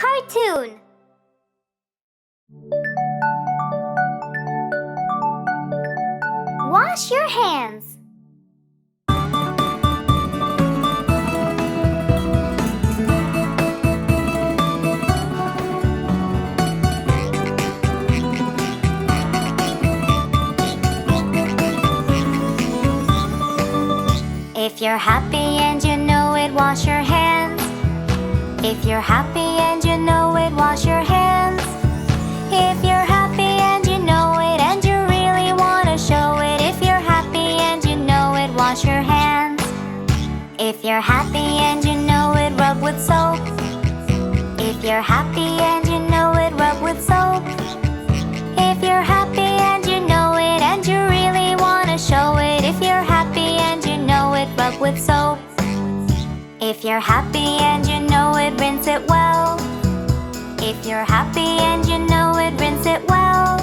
cartoon. Wash your hands. If you're happy and you know it, wash your hands. If you're happy and you know it, wash your hands. If you're happy and you know it and you really want to show it, if you're happy and you know it, wash your hands. If you're happy and you know it, rub with soap. If you're happy and you know it, rub with soap. If you're happy and you know it and you really want to show it, if you're happy and you know it, rub with soap. If you're happy and you know it, rinse it well. If you're happy and you know it, rinse it well.